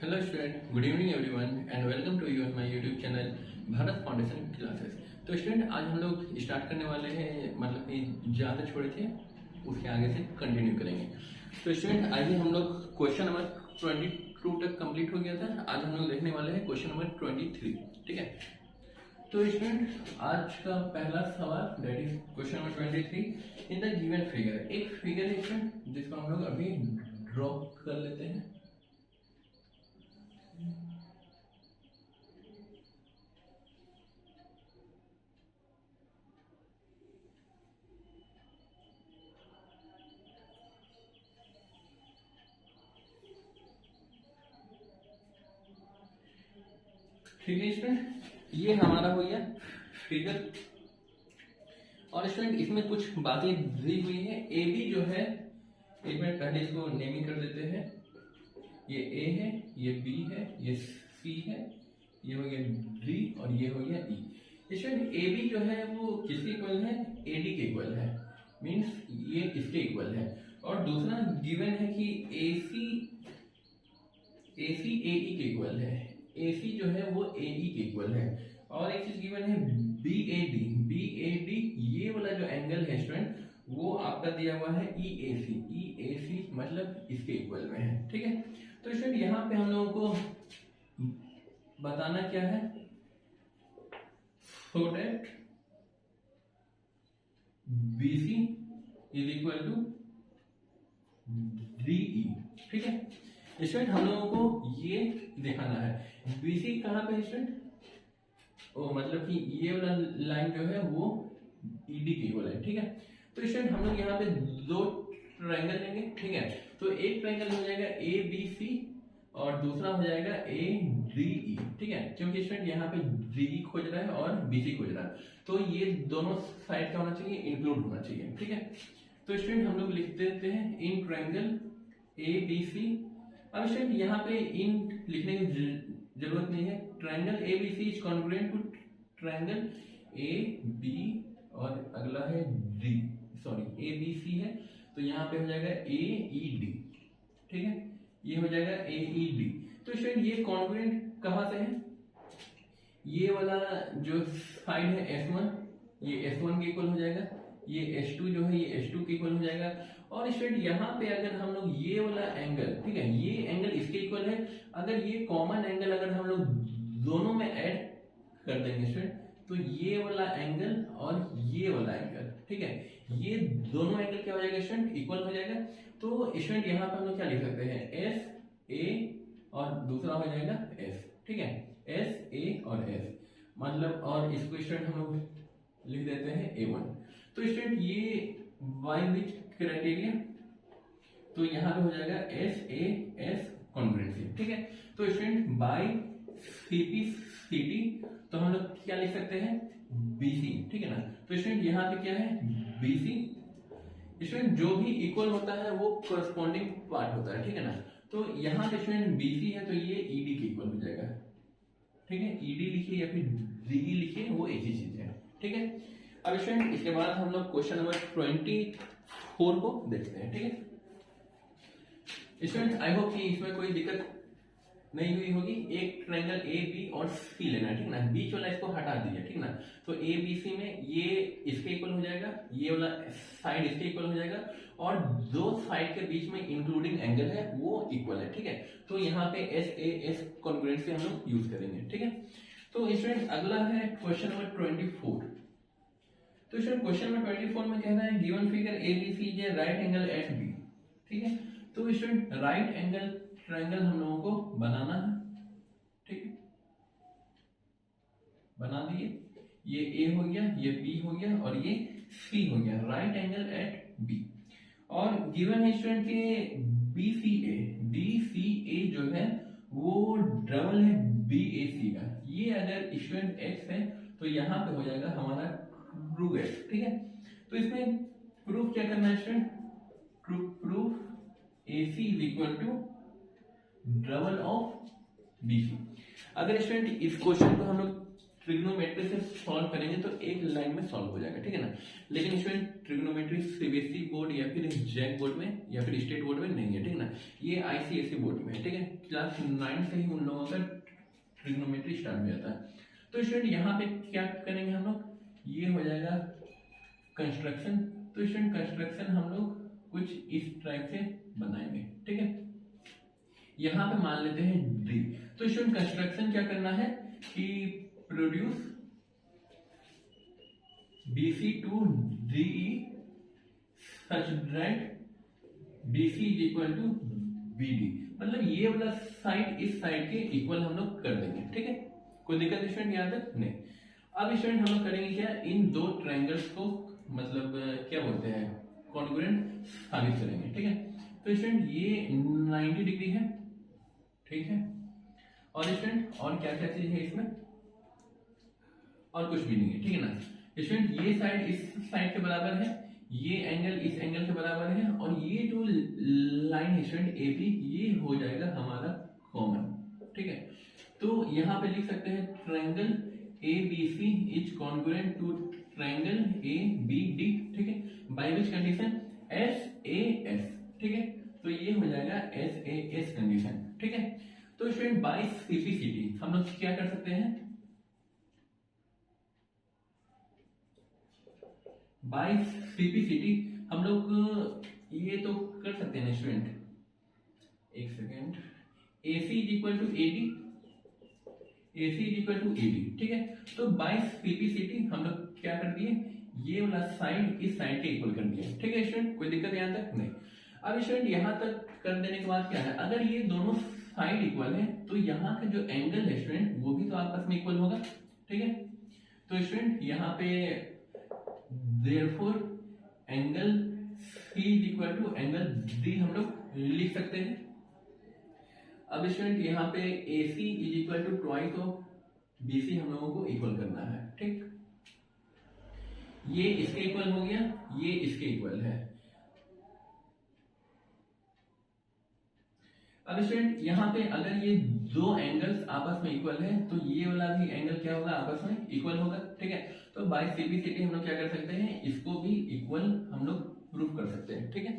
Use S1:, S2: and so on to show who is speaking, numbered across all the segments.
S1: Hello student, good evening everyone and welcome to you on my YouTube channel Bharat foundation classes. तो student, आज हम लोग start करने वाले हैं, मतलब कि जहाँ से छोड़े थे उसके आगे से कंटिन्यू करेंगे। तो स्टूडेंट, आइए हम लोग क्वेश्चन नंबर 22 तक कंप्लीट हो गया था। आज हम लोग देखने वाले हैं क्वेश्चन नंबर 23। ठीक है, तो स्टूडेंट आज का पहला सवाल that is question number 23। In the given figure, एक फिगर है स्टूडेंट जिसको हम लोग अभी ड्रॉ कर लेते हैं। ठीक है स्टूडेंट, ये हमारा हो गया फिगर। और स्टूडेंट इसमें कुछ बातें दी हुई है। ए बी जो है, एक मिनट पहले इसको नेमिंग कर देते हैं। ये ए है, ये बी है, ये सी है, ये हो गया डी और ये हो गया ई। स्टूडेंट ए बी जो है वो किसके इक्वल है? ए डी के इक्वल है, मीन्स ये इसके इक्वल है। और दूसरा गिवन है कि ए सी ए ई के इक्वल है। ए सी जो है वो ए ई के इक्वल है। और एक चीज गिवन है बी ए डी, ये वाला जो एंगल है स्टूडेंट वो आपका दिया हुआ है ई ए सी मतलब इसके इक्वल में है। ठीक है, तो स्टूडेंट यहाँ पे हम लोगों को बताना क्या है, so that B C is equal to D E. ठीक है स्टूडेंट, हम लोगों को ये दिखाना है बीसी कहाँ पे स्टूडेंट, ओ मतलब कि ये वाला लाइन जो है वो ईडी के इक्वल है। ठीक है, तो स्टूडेंट हम लोग यहाँ पे दो ट्रायंगल लेंगे। ठीक है, तो एक ट्रायंगल हो जाएगा ए बी सी और दूसरा हो जाएगा ए डी ई। ठीक है, क्योंकि स्टूडेंट यहाँ पे डी ई खोज रहा है और बीसी खोज रहा है, तो ये दोनों साइड क्या होना चाहिए? इंक्लूड होना चाहिए। ठीक है, तो स्टूडेंट हम लोग लिख देते हैं इन ट्रायंगल ए बी सी। अब स्टूडेंट यहाँ पे इन लिखने की जरूरत नहीं है। Triangle A B C is congruent to triangle A B और अगला है D, sorry A B C है, तो यहाँ पे हो जाएगा ए ई डी। ठीक है, ये हो जाएगा ए ई डी। तो स्टूडेंट ये कॉन्ग्रुएंट कहाँ से है? ये वाला जो साइड है S1, ये S1 के इक्वल हो जाएगा। ये S2 जो है ये S2 के इक्वल हो जाएगा। और स्टूडेंट यहाँ पे अगर हम लोग ये वाला एंगल, ठीक है, ये एंगल इसके इक्वल है। अगर ये कॉमन एंगल अगर हम लोग दोनों में ऐड कर देंगे स्टूडेंट, तो ये वाला एंगल और ये वाला एंगल, ठीक है, ये दोनों एंगल क्या हो जाएगा स्टूडेंट? इक्वल हो जाएगा। तो स्टूडेंट यहाँ पे हम लोग क्या लिख सकते हैं? एस ए और दूसरा हो जाएगा एस। ठीक है, एस ए और एस मतलब, और इसको स्टूडेंट हम लोग लिख देते हैं A1। तो स्टूडेंट ये बाय विच क्राइटेरिया, तो यहाँ पे हो जाएगा एस ए एस कॉन्ग्रुएंसी। ठीक है, तो स्टूडेंट बाय सीपी सीटी, तो हम लोग क्या लिख सकते हैं? बीसी। ठीक है ना, तो स्टूडेंट यहाँ पे क्या है? बीसी। स्टूडेंट जो भी इक्वल होता है वो कोरस्पॉन्डिंग पार्ट होता है। ठीक है ना, तो यहाँ पे स्टूडेंट बीसी है तो ये ईडी के इक्वल हो जाएगा। ठीक है, ईडी लिखिए या फिर डीई लिखिए, वो एक ही चीज है। ठीक है, अब स्टूडेंट इसके बाद हम लोग क्वेश्चन नंबर 24 को देखते हैं। ठीक है स्टूडेंट, आई होप कि इसमें कोई दिक्कत नहीं हुई होगी। एक ट्रायंगल ए बी और सी लेना है। ठीक ना, बीच वाला इसको हटा दीजिए। ठीक ना, तो ए बी सी में ये इसके इक्वल हो जाएगा, ये वाला साइड इसके इक्वल हो जाएगा, और दो साइड के बीच में इंक्लूडिंग एंगल है वो इक्वल है। ठीक है, तो यहाँ पे एस ए एस कॉन्ग्रुएंट से हम लोग यूज करेंगे। ठीक है, तो स्टूडेंट अगला है क्वेश्चन नंबर 24। तो स्टूडेंट क्वेश्चन नंबर 24 में कहना है given figure A B C is a right angle at B. ठीक है, तो स्टूडेंट राइट एंगल ट्रायंगल हम लोगों को बनाना है। ठीक है, बना दिए। ये ए हो गया, ये बी हो गया और ये सी हो गया, राइट एंगल एट बी। और गिवन है स्टूडेंट के बी सी ए जो है वो डबल है बी ए सी का। ये अगर स्टूडेंट एक्स है तो यहाँ पे हो जाएगा हमारा प्रूफ एक्स। ठीक है, तो इसमें प्रूफ क्या करना है student? Proof A C is equal to double of B C. अगर स्टूडेंट इस क्वेश्चन को हम लोग ट्रिग्नोमेट्री से सॉल्व करेंगे तो एक लाइन में सॉल्व हो जाएगा, ठीक है ना। लेकिन इसमें ट्रिग्नोमेट्री सीबीएसई बोर्ड या फिर जैक बोर्ड में या फिर स्टेट बोर्ड में नहीं है, ठीक है ना। ये आईसीएसई बोर्ड में है, ठीक है। क्लास 9 से ही उन लोगों का ट्रिग्नोमेट्री स्टार्ट हो जाता है। तो स्टूडेंट यहाँ पे क्या करेंगे हम लोग, ये हो जाएगा कंस्ट्रक्शन। तो स्टूडेंट कंस्ट्रक्शन हम लोग कुछ इस टाइप से बनाएंगे, ठीक है। यहाँ पे मान लेते हैं डी। तो स्टूडेंट कंस्ट्रक्शन क्या करना है कि produce BC to DE such that BC is equal to BD, मतलब ये वाला साइड इस साइड के इक्वल हम लोग कर देंगे, ठीक है। कोई दिक्कत स्टूडेंट यहाँ तक नहीं। अब स्टूडेंट हम लोग करेंगे क्या, इन दो ट्रायंगल्स को मतलब क्या बोलते हैं कॉन्ग्रुएंट साबित करेंगे, ठीक है। तो स्टूडेंट ये 90 डिग्री है, ठीक है। और स्टूडेंट और क्या क्या चीज है इसमें, और कुछ भी नहीं है, ठीक है ना। स्टूडेंट ये साइड इस साइड के बराबर है, ये एंगल इस एंगल के बराबर है, और ये जो लाइन है स्टूडेंट AB ये हो जाएगा हमारा कॉमन, ठीक है। तो यहाँ पे लिख सकते हैं triangle ABC is congruent to triangle ABD, ठीक है। बाय विच कंडीशन SAS, ठीक है। तो ये हो जाएगा SAS कंडीशन, ठीक है। तो स्टूडेंट बाय सीपीसीटी हम लोग क्या कर सकते हैं, बाय सीपीसीटी हम लोग ये तो कर सकते हैं स्टूडेंट, एक second, AC is equal to AD, AC is equal to AD, ठीक है। तो बाय सीपीसीटी हम लोग क्या कर दिए, ये वाला साइड इस साइड के इक्वल कर दिया, ठीक है स्टूडेंट। कोई दिक्कत यहाँ तक नहीं। अब स्टूडेंट यहाँ तक कर देने के बाद क्या है, अगर ये दोनों साइड इक्वल है तो यहाँ का जो एंगल है स्टूडेंट वो भी तो आपस में इक्वल होगा, ठीक है। तो स्टूडेंट यहाँ पे therefore angle C is equal to angle D हम लोग लिख सकते हैं। अब स्टूडेंट यहाँ पे AC is equal to twice of BC हम लोगों को इक्वल करना है, ठीक। ये इसके इक्वल हो गया, ये इसके इक्वल है। अब स्टूडेंट यहाँ पे अगर ये दो एंगल्स आपस में इक्वल है तो ये वाला भी एंगल क्या होगा, आपस में इक्वल होगा, ठीक है। तो बाय सीपीसीटी हम लोग क्या कर सकते हैं, इसको भी इक्वल हम लोग प्रूफ कर सकते हैं, ठीक है।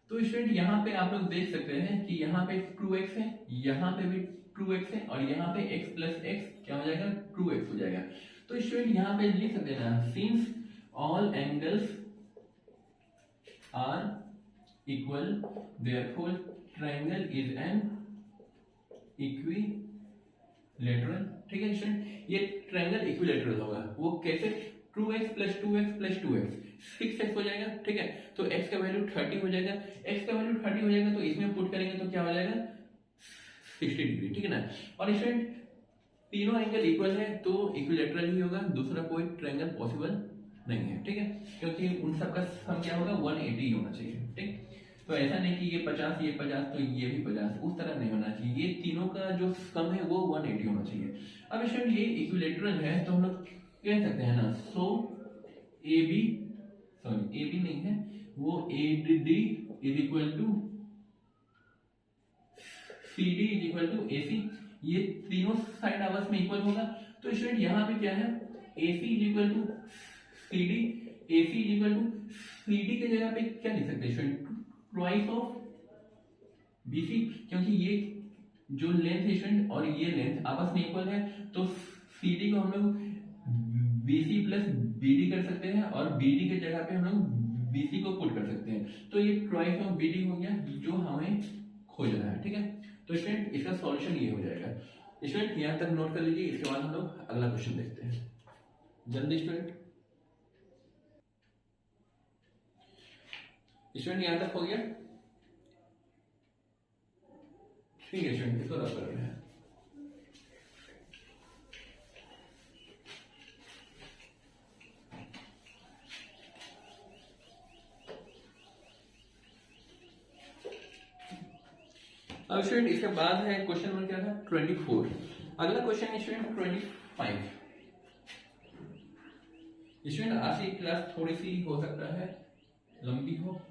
S1: तो स्टूडेंट यहाँ पे आप लोग देख सकते हैं कि यहाँ पे 2x है, यहाँ पे भी 2x है, और यहाँ पे x प्लस x क्या हो जाएगा, 2x हो जाएगा। तो स्टूडेंट यहाँ पे लिख सकते हैं ना, since all angles are equal therefore triangle is an equilateral, ठीक है स्टूडेंट। ये ट्रायंगल इक्विलैटरल होगा, वो कैसे, 2x plus 2x plus 2x 6x हो जाएगा, ठीक है। तो x का वैल्यू 30 हो जाएगा, x का वैल्यू 30 हो जाएगा तो इसमें पुट करेंगे तो क्या हो जाएगा 60 डिग्री, ठीक है ना। और स्टूडेंट तीनों एंगल इक्वल है तो इक्विलैटरल ही होगा, दूसरा कोई ट्रायंगल पॉसिबल नहीं है, ठीक है। क्योंकि उन सब का सम क्या होगा 180 होना चाहिए, ठीक। तो ऐसा नहीं कि ये 50 ये 50 तो ये भी 50, उस तरह नहीं होना चाहिए। ये तीनों का जो सम है वो 180 होना चाहिए। अब स्टूडेंट ये इक्विलैटरल है तो हम लोग कह सकते हैं ना, सो AB सॉरी AB नहीं है वो AD is equal to CD is equal to AC, ये तीनों साइड आपस में इक्वल होगा। तो स्टूडेंट यहाँ पे क्या है, AC is equal to CD, AC is equal to CD के जगह पे क्या लिख सकते हैं स्टूडेंट, ट्वाइस ऑफ BC, क्योंकि ये जो लेंथ है स्टूडेंट और ये लेंथ आपस में इक्वल है तो CD को हम लोग BC प्लस BD कर सकते हैं और BD के जगह पे हम लोग BC को पुट कर सकते हैं। तो ये ट्वाइस ऑफ BD हो गया जो हमें खोजना है, ठीक है। तो स्टूडेंट इसका सॉल्यूशन ये हो जाएगा। स्टूडेंट यहाँ तक नोट कर लीजिए, इसके बाद हम लोग अगला क्वेश्चन देखते हैं जल्दी। स्टूडेंट यहाँ तक हो गया, ठीक है स्टूडेंट, इसको रब कर रहे हैं। अब स्टूडेंट इसके बाद है क्वेश्चन नंबर क्या था 24। अगला क्वेश्चन है स्टूडेंट 25। स्टूडेंट आज की क्लास थोड़ी सी हो सकता है लंबी हो,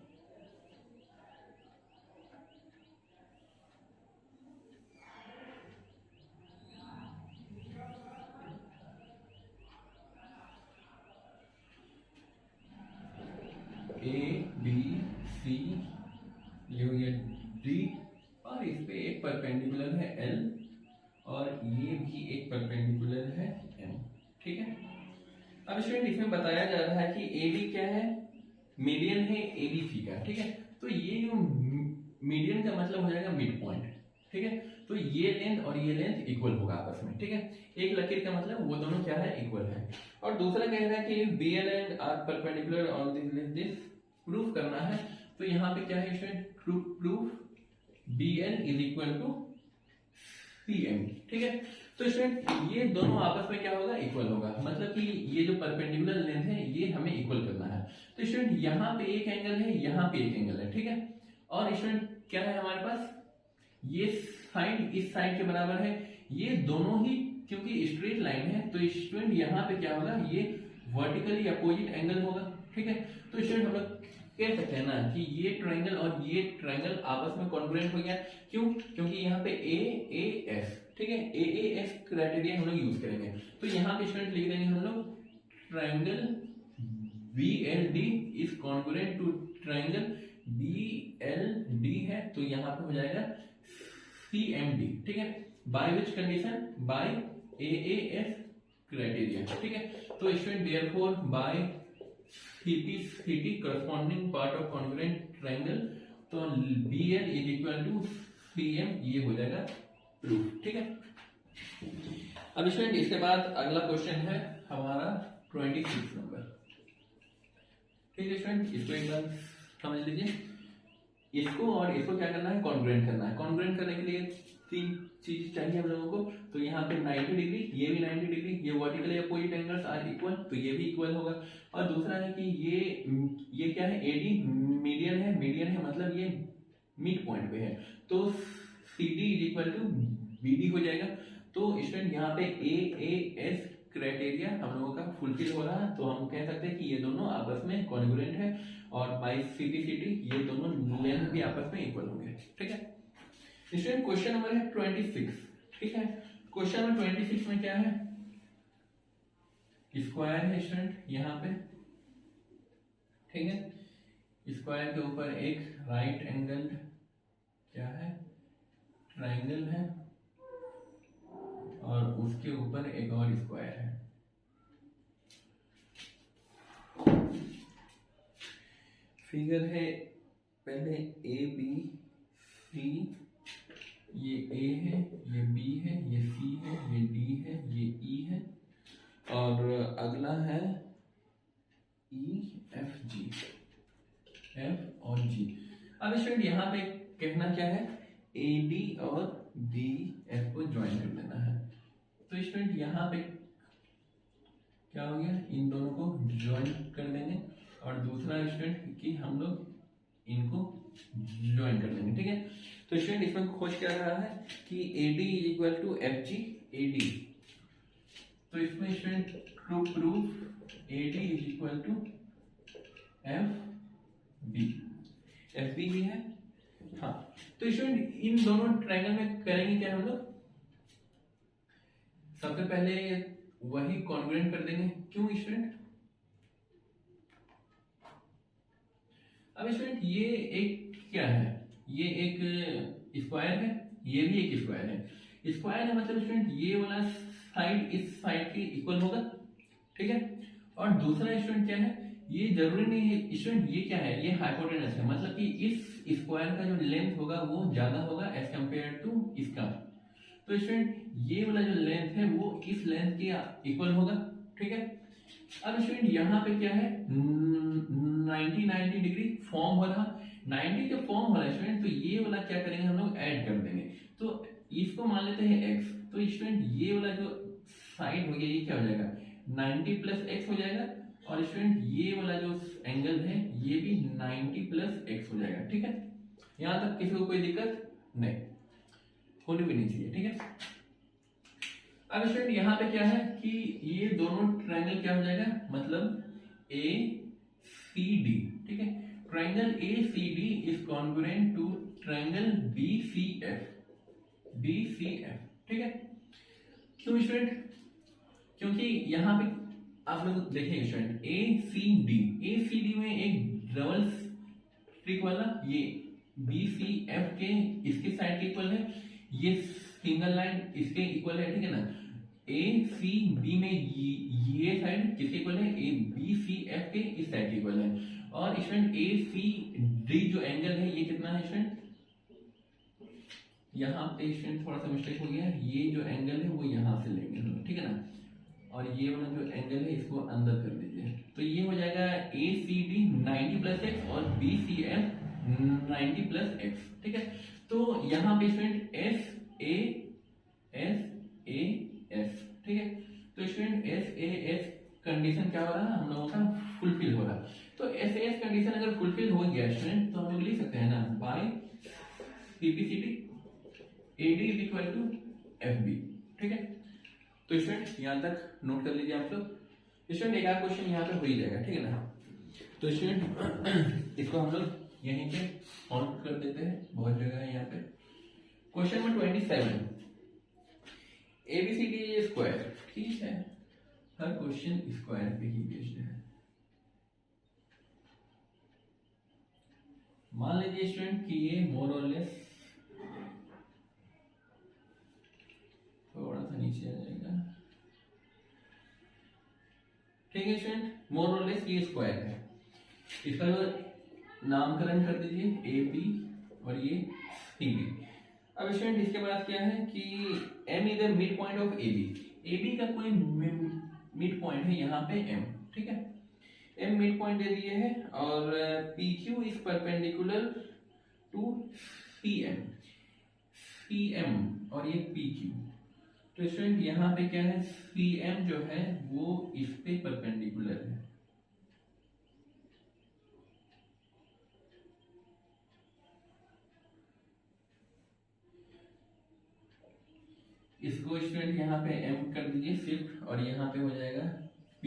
S1: बी सी, ये हो गया डी, और इस पे एक परपेंडिकुलर है एल, और ये भी एक परपेंडिकुलर है एम। ठीक है, अब स्टूडेंट इसमें बताया जा रहा है कि एडी क्या है, मीडियन है एबीसी का। ठीक है, तो ये जो मीडियन का मतलब हो जाएगा मिड पॉइंट। ठीक है, तो ये लेंथ और ये लेंथ इक्वल होगा आपस में। ठीक है, एक लकीर का मतलब वो दोनों क्या है, इक्वल है। और दूसरा कह रहा है कि BL and R perpendicular on this proof करना है। तो यहाँ पे क्या है student, proof BL is equal to CM. ठीक है, तो स्टूडेंट ये दोनों आपस में क्या होगा, इक्वल होगा, मतलब कि ये जो परपेंडिकुलर लेंथ है ये हमें इक्वल करना है। तो स्टूडेंट यहाँ पे एक एंगल है, यहाँ पे एक एंगल है। ठीक है, और स्टूडेंट क्या है हमारे पास, ये साइड इस साइड के बराबर है, ये दोनों ही क्योंकि स्ट्रेट लाइन है, तो स्टूडेंट यहाँ पे क्या होगा, ये वर्टिकली अपोजिट एंगल होगा। ठीक है, तो स्टूडेंट हम लोग कह सकते हैं ना कि ये ट्रायंगल और ये ट्रायंगल आपस में कॉन्ग्रुएंट हो गया। क्यों, क्योंकि यहाँ पे ए ए एस, ठीक है, ए ए एस क्राइटेरिया हम लोग यूज करेंगे। तो यहाँ पे स्टूडेंट लिख देंगे हम लोग triangle B L D is congruent to triangle B L D है, तो यहाँ पे हो जाएगा सी एम डी। ठीक है, by which condition, by A A S criteria. ठीक है, तो स्टूडेंट देयरफॉर बाय थीटी corresponding part of congruent triangle, तो BL is equal to CM, ये हो जाएगा प्रूफ। ठीक है, अब स्टूडेंट इसके बाद अगला क्वेश्चन है हमारा 26 नंबर। ठीक है स्टूडेंट, इसको एक बार समझ लीजिए, इसको और इसको क्या करना है, कॉन्ग्रुएंट करना है। कॉन्ग्रुएंट करने के लिए तीन चीज चाहिए हम लोगों को। तो यहाँ पे 90 डिग्री, ये भी 90 डिग्री, ये vertically opposite angles are equal, तो ये भी इक्वल होगा। और दूसरा है कि ये क्या है, एडी मीडियन है, मीडियन है मतलब ये मिड पॉइंट पे है, तो CD is equal to BD हो जाएगा। तो स्टूडेंट यहाँ पे AAS क्राइटेरिया हम लोगों का फुलफिल हो रहा है, तो हम कह सकते हैं कि ये दोनों आपस में कॉन्ग्रुएंट है, और बाय CD ये दोनों लेंथ भी आपस में इक्वल होंगे। ठीक है स्टूडेंट, क्वेश्चन नंबर है 26। ठीक है, क्वेश्चन नंबर 26 में क्या है, स्क्वायर है स्टूडेंट यहाँ पे। ठीक है, स्क्वायर के ऊपर एक राइट एंगल क्या है, ट्रायंगल है, और उसके ऊपर एक और स्क्वायर है। फिगर है पहले ABC, ये A है, ये B है, ये C है, ये D है, ये E है, और अगला है EFG, F और G। अब स्टूडेंट यहाँ पे कहना क्या है, AD और BF को ज्वाइन कर देना है। तो स्टूडेंट यहाँ पे क्या हो गया, इन दोनों को ज्वाइन कर देंगे, और दूसरा स्टूडेंट कि हम लोग इनको ज्वाइन कर देंगे। ठीक है, तो स्टूडेंट इसमें खोज क्या रहा है कि AD is equal to FG AD, तो इसमें student to proof AD is equal to FB, FB भी है। हाँ, तो स्टूडेंट इन दोनों ट्रायंगल में करेंगे क्या हम लोग, सबसे पहले वही कॉन्ग्रुएंट कर देंगे। क्यों स्टूडेंट, अब स्टूडेंट ये एक क्या है, ये एक स्क्वायर है, ये भी एक स्क्वायर है। स्क्वायर है मतलब स्टूडेंट ये वाला साइड इस साइड के इक्वल होगा। ठीक है, और दूसरा स्टूडेंट क्या है, ये जरूरी नहीं है स्टूडेंट, ये क्या है, ये हाइपोटेनस है, मतलब कि इस स्क्वायर का जो लेंथ होगा वो ज्यादा होगा एज कंपेयर टू इसका। तो स्टूडेंट ये वाला जो लेंथ है वो इस लेंथ के इक्वल होगा। ठीक है, अब स्टूडेंट यहाँ पे क्या है, 90 डिग्री फॉर्म हो रहा, 90 जो फॉर्म हो रहा है स्टूडेंट, तो ये वाला क्या करेंगे हम लोग, ऐड कर देंगे। तो इसको मान लेते हैं x, तो स्टूडेंट ये वाला जो साइड हो गया ये क्या हो जाएगा, 90 प्लस x हो जाएगा, और स्टूडेंट ये वाला जो एंगल है ये भी 90 प्लस x हो जाएगा। ठीक है, यहाँ तक किसी को कोई दिक्कत नहीं होनी भी नहीं चाहिए। ठीक है, अब स्टूडेंट यहाँ पे क्या है कि ये दोनों ट्रायंगल क्या हो जाएगा, मतलब ACD। ठीक है, triangle ACD is congruent to triangle BCF। ठीक है, क्यों स्टूडेंट, क्योंकि यहाँ पे आप लोग देखिए स्टूडेंट ACD में एक डबल ठीक वाला ये बी सी एफ के इसके साइड के इक्वल है, ये सिंगल लाइन इसके इक्वल है, ठीक है ना। ए सी बी में ये साइड किसके इक्वल है, ए बी सी एफ के इस साइड के इक्वल है। और स्टूडेंट ए सी डी जो एंगल है ये कितना है स्टूडेंट, यहाँ पे स्टूडेंट थोड़ा सा मिस्टेक हो गया है, ये जो एंगल है वो यहाँ से लेंगे हम लोग, ठीक है ना। और ये वाला जो एंगल है इसको अंदर कर दीजिए, तो ये हो जाएगा A C D 90 plus X और B C F 90 plus X, ठीक है। तो यहाँ पे स्टूडेंट एस ए एस, ठीक है। तो student S A S condition क्या हो रहा है हम लोगों का, फुलफिल हो रहा है। तो एस एस कंडीशन अगर फुलफिल हो गया स्टूडेंट तो हम लोग लिख सकते हैं ना by CPCT AD is equal to F B, ठीक है। तो स्टूडेंट यहाँ तक नोट कर लीजिए आप लोग। स्टूडेंट एक आध क्वेश्चन यहाँ पे हो ही जाएगा, ठीक है ना। तो स्टूडेंट इसको हम लोग यहीं पे सॉल्व कर देते हैं, बहुत जगह है यहाँ पे। क्वेश्चन नंबर 27, ABCD स्क्वायर, ठीक है। हर क्वेश्चन स्क्वायर पे ही बेस्ड है। मान लीजिए स्टूडेंट कि ये मोर और लेस थोड़ा सा नीचे आ जाएगा, ठीक है स्टूडेंट। मोर और लेस ये स्क्वायर है, इसका नामकरण कर दीजिए ए बी और ये सी बी। अब स्टूडेंट इसके बाद क्या है कि m is the mid point of A B का कोई मिड पॉइंट है यहाँ पे m, ठीक है। m मिड पॉइंट दे दिए है और P Q is perpendicular to C M और ये पी क्यू। तो स्टूडेंट यहाँ पे क्या है, सी एम जो है वो इस पे परपेंडिकुलर है, इसको स्टूडेंट यहाँ पे m कर दीजिए शिफ्ट और यहाँ पे हो जाएगा p,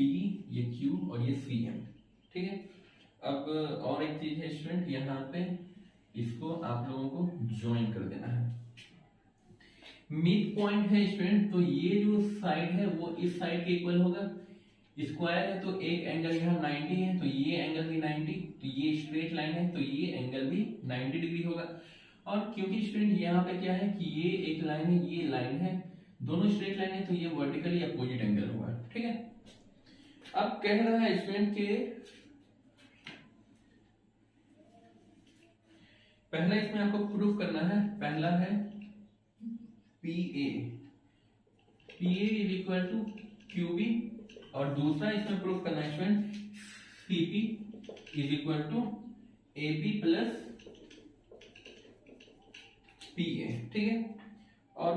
S1: ये q और ये cm, ठीक है। अब और एक चीज है स्टूडेंट, यहाँ पे इसको आप लोगों को ज्वाइन कर देना है। मिड पॉइंट है स्टूडेंट, तो ये जो साइड है वो इस साइड के इक्वल होगा। स्क्वायर है तो एक एंगल यहाँ 90 है तो ये एंगल भी 90, तो ये स्ट्रेट लाइन है तो ये एंगल भी 90 डिग्री होगा। और क्योंकि स्टूडेंट यहाँ पे क्या है कि ये एक लाइन है ये लाइन है, दोनों स्ट्रेट लाइन है तो ये वर्टिकली अपोजिट एंगल होगा, ठीक है। अब कह रहा है स्टूडेंट के पहला इसमें आपको प्रूफ करना है, पहला है P A is equal to Q B और दूसरा इसमें प्रूफ करना है student C P is equal to A B plus P A, ठीक है। और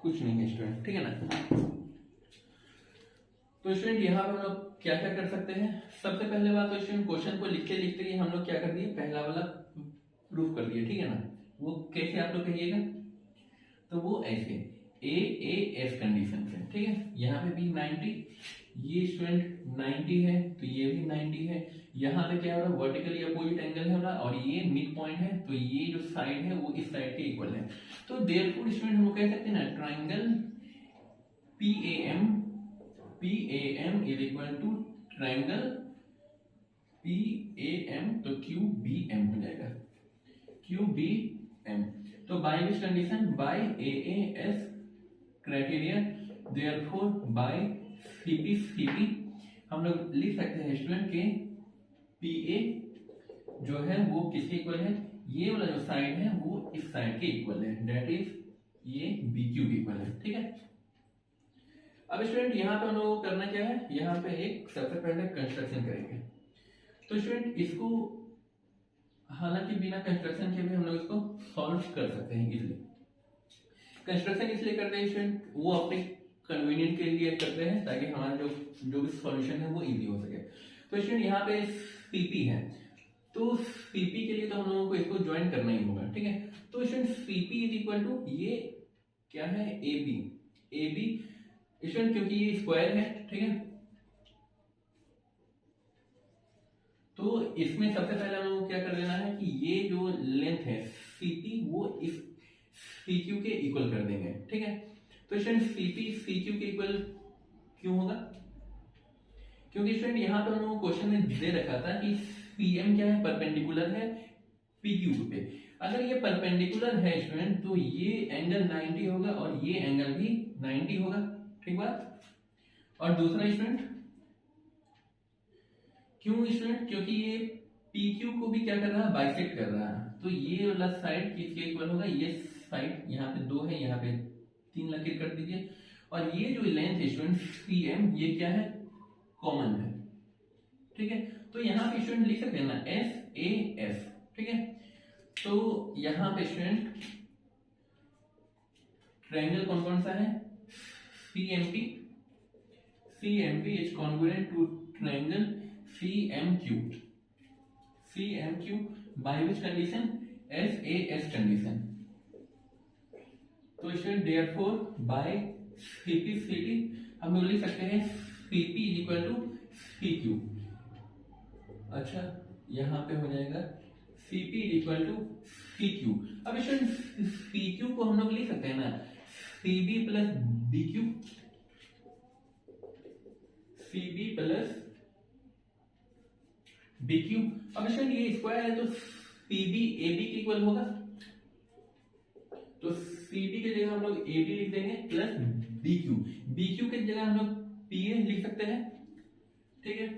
S1: कुछ नहीं है स्टूडेंट, ठीक है ना। तो स्टूडेंट यहाँ पे हम लोग क्या क्या कर सकते हैं, सबसे पहले बात तो स्टूडेंट क्वेश्चन को लिखते लिखते ही हम लोग क्या कर दिए, पहला वाला प्रूफ कर दिए, ठीक है ना। वो कैसे आप लोग कहिएगा, तो वो ऐसे ए एस कंडीशन से, ठीक है। यहाँ पे भी 90, ये स्टूडेंट 90 है तो ये भी 90 है, यहाँ पे क्या हो रहा है वर्टिकली अपोजिट एंगल है और ये मिड पॉइंट है तो ये जो साइड है वो इस साइड के इक्वल है। तो देयरफॉर स्टूडेंट हम कह सकते हैं ना triangle PAM is equal to triangle PAM, तो QBM हो जाएगा, QBM। तो by which condition, by AAS criteria, therefore by CP हम लोग लिख सकते हैं स्टूडेंट के PA जो है वो किसके इक्वल है, ये वाला जो साइड है वो इस साइड के इक्वल है, दैट इज ये BQ के इक्वल है, ठीक है। अब स्टूडेंट यहाँ पे हम लोग करना क्या है, यहाँ पे एक सबसे पहले कंस्ट्रक्शन करेंगे। तो स्टूडेंट इसको हालांकि बिना कंस्ट्रक्शन के भी हम लोग इसको सॉल्व कर सकते हैं इजीली। कंस्ट्रक्शन इसलिए करते हैं स्टूडेंट, वो अपने कन्वीनियंट के लिए करते हैं ताकि हमारा जो भी सॉल्यूशन है वो इजी हो सके। तो स्टूडेंट यहाँ पे CP है, तो CP के लिए तो हम लोगों को इसको ज्वाइन करना ही होगा, ठीक है। तो student CP is equal to ये क्या है AB स्टूडेंट, क्योंकि ये स्क्वायर है, ठीक है। तो इसमें सबसे पहले हम लोगों को क्या कर देना है कि ये जो लेंथ है CP वो इस CQ के इक्वल कर देंगे, ठीक है। तो स्टूडेंट CP CQ के इक्वल क्यों होगा, क्योंकि स्टूडेंट यहाँ पे हम लोगों को क्वेश्चन में दे रखा था कि CM क्या है, परपेंडिकुलर है PQ पे। अगर ये परपेंडिकुलर है स्टूडेंट तो ये एंगल 90 होगा और ये एंगल भी 90 होगा, ठीक बात। और दूसरा स्टूडेंट, क्यों स्टूडेंट, क्योंकि ये PQ को भी क्या कर रहा है, बाइसेक्ट कर रहा है। तो ये वाला साइड किसके इक्वल होगा, ये साइड, यहाँ पे 2 है, यहाँ पे 3 लकीर कर दीजिए। और ये जो लेंथ है स्टूडेंट CM, ये क्या है, कॉमन है, ठीक है। तो यहाँ पे स्टूडेंट लिख सकते हैं ना SAS, ठीक है। तो यहाँ पे स्टूडेंट ट्रायंगल कौन कौन सा है, CMP is congruent to triangle CMQ by which condition, SAS condition. तो स्टूडेंट देयरफॉर बाय CP हम लोग लिख सकते हैं CP is equal to CQ। अच्छा, यहाँ पे हो जाएगा CP is equal to CQ। अब स्टूडेंट CQ को हम लोग लिख सकते हैं ना CB plus BQ, CB plus BQ। अब स्टूडेंट ये स्क्वायर है तो CB AB के इक्वल होगा, तो CB की जगह हम लोग AB लिख देंगे प्लस BQ की जगह हम लोग PA लिख सकते हैं, ठीक है।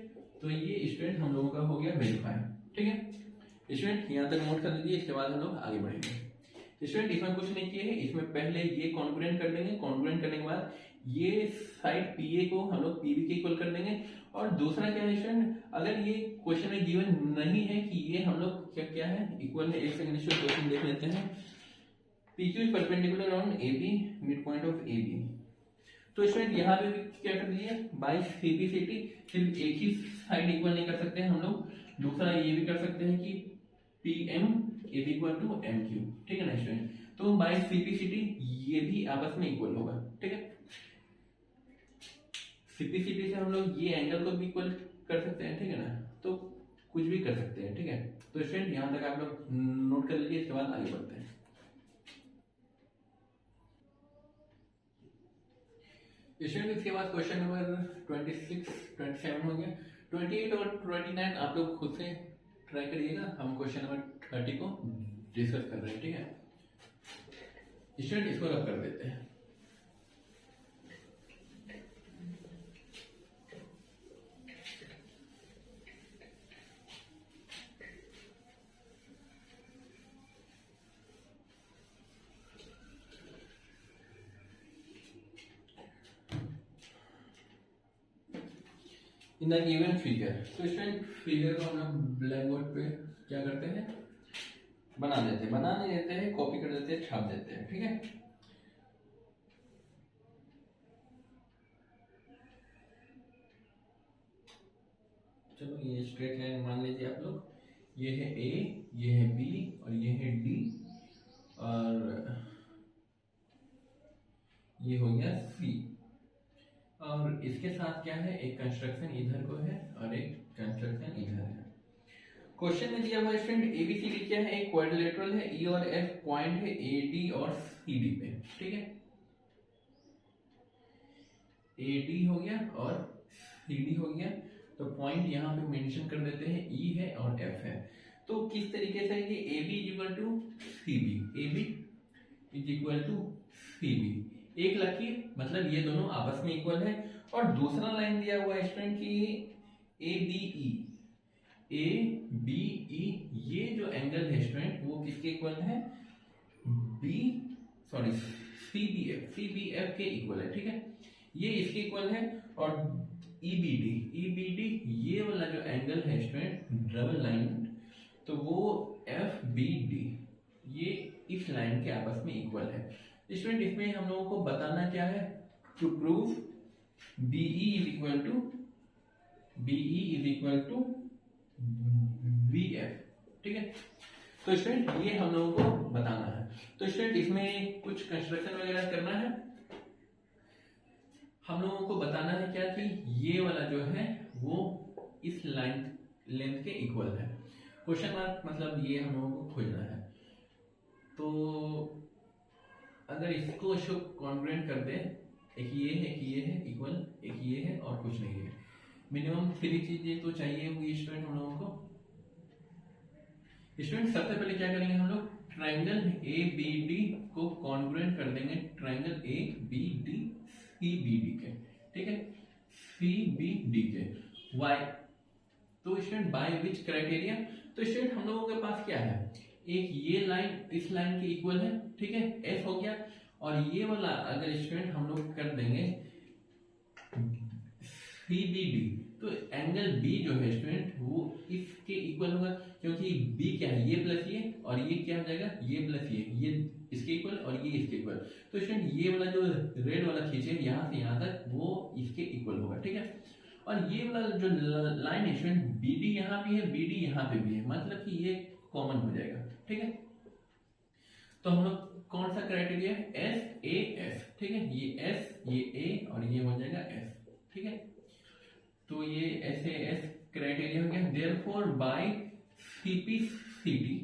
S1: तो ये स्टूडेंट हम लोगों का हो गया वेरीफाई, ठीक है। स्टूडेंट यहाँ तक नोट कर लीजिए, इसके बाद हम लोग आगे बढ़ेंगे। स्टूडेंट इसमें कुछ नहीं किए हैं, इसमें पहले ये कॉन्ग्रुएंट कर देंगे, कॉन्ग्रुएंट करने के बाद ये साइड PA को हम लोग PB के इक्वल कर देंगे। और दूसरा क्या है स्टूडेंट, अगर ये क्वेश्चन में गिवन नहीं है कि ये हम लोग क्या है इक्वल है, एक सेकंड स्टूडेंट क्वेश्चन देख लेते हैं। PQ is perpendicular on AB, mid point of AB। तो स्टूडेंट यहाँ पे भी क्या कर दिया, बाई CP सिर्फ एक ही साइड इक्वल नहीं कर सकते हैं हम लोग, दूसरा ये भी कर सकते हैं कि PM is equal to MQ, ठीक है ना स्टूडेंट। तो बाई CP ये भी आपस में इक्वल होगा, ठीक है। CP से हम लोग ये एंगल को भी इक्वल कर सकते हैं, ठीक है ना। तो कुछ भी कर सकते हैं, ठीक है। तो स्टूडेंट यहाँ तक आप लोग नोट कर लीजिए, इसके बाद आगे बढ़ते हैं। स्टूडेंट इसके बाद क्वेश्चन नंबर 26, 27 हो गया। 28 और 29 आप लोग खुद से ट्राई करिएगा, हम क्वेश्चन नंबर 30 को डिस्कस कर रहे हैं, ठीक है। स्टूडेंट इसको रब कर देते हैं। इन द गिवन फिगर, तो स्टूडेंट फिगर को हम लोग ब्लैक बोर्ड पे क्या करते हैं, बना देते हैं, बना नहीं देते हैं, कॉपी कर देते हैं, छाप देते हैं, ठीक है। चलो ये स्ट्रेट लाइन मान लीजिए आप लोग, ये है A, ये है B और ये है D, और ये हो गया C। और इसके साथ क्या है, एक कंस्ट्रक्शन इधर को है और एक कंस्ट्रक्शन इधर है। क्वेश्चन में दिया हुआ स्टूडेंट ABCD क्या है, एक क्वाड्रिलेटरल है, E और F पॉइंट है AD और CD पे, ठीक है। AD हो गया और CD हो गया, तो पॉइंट यहाँ पे मेंशन कर देते हैं, E है और F है। तो किस तरीके से ये AB is equal to CB, AB is equal to CB, एक लकीर, मतलब ये दोनों आपस में इक्वल है। और दूसरा लाइन दिया हुआ है स्टूडेंट की ABE, ये जो एंगल है स्टूडेंट वो किसके इक्वल है, CBF के इक्वल है, ठीक है। ये इसके इक्वल है। और EBD ये वाला जो एंगल है स्टूडेंट डबल लाइन, तो वो FBD ये इस लाइन के आपस में इक्वल है। स्टूडेंट इसमें हम लोगों को बताना क्या है, to prove BE is equal to BF, ठीक है। तो स्टूडेंट ये हम लोगों को बताना है। तो स्टूडेंट इसमें कुछ कंस्ट्रक्शन वगैरह करना है, हम लोगों को बताना है क्या कि ये वाला जो है वो इस लाइन लेंथ के इक्वल है। क्वेश्चन मार्क मतलब ये हम लोगों को खोजना है। तो अगर इसको कॉन्ग्रुएंट कर दे, एक ये है इक्वल, एक ये है और कुछ नहीं है, मिनिमम 3 चीजें तो चाहिए हुई स्टूडेंट हम लोगों को। स्टूडेंट सबसे पहले क्या करेंगे हम लोग, ट्रायंगल ए बी डी को कॉन्ग्रुएंट कर देंगे triangle A B D C B D के, ठीक है, सी बी डी के। वाई, तो स्टूडेंट बाय विच क्राइटेरिया, तो स्टूडेंट हम लोगों के पास क्या है, एक ये लाइन इस लाइन के इक्वल है, ठीक है, एस हो गया, और ये वाला अगर स्टूडेंट हम लोग कर देंगे सी बी डी, तो एंगल बी जो है स्टूडेंट वो इसके इक्वल होगा, क्योंकि बी क्या है, ये प्लस ये, और ये क्या हो जाएगा, ये प्लस ये इसके इक्वल और ये इसके इक्वल। तो स्टूडेंट ये वाला जो रेड वाला खींचे यहाँ से यहाँ तक वो इसके इक्वल होगा, ठीक है। और ये वाला जो लाइन है स्टूडेंट बी डी यहाँ भी है, बी डी यहाँ पे भी है, मतलब कि ये कॉमन हो जाएगा, ठीक है। तो हम लोग कौन सा क्राइटेरिया है, एस ए एस, ठीक है, ये एस ये ए और ये हो जाएगा एस, ठीक है। तो ये एस ए एस क्राइटेरिया हो गया। देयरफॉर बाय सीपीसीटी,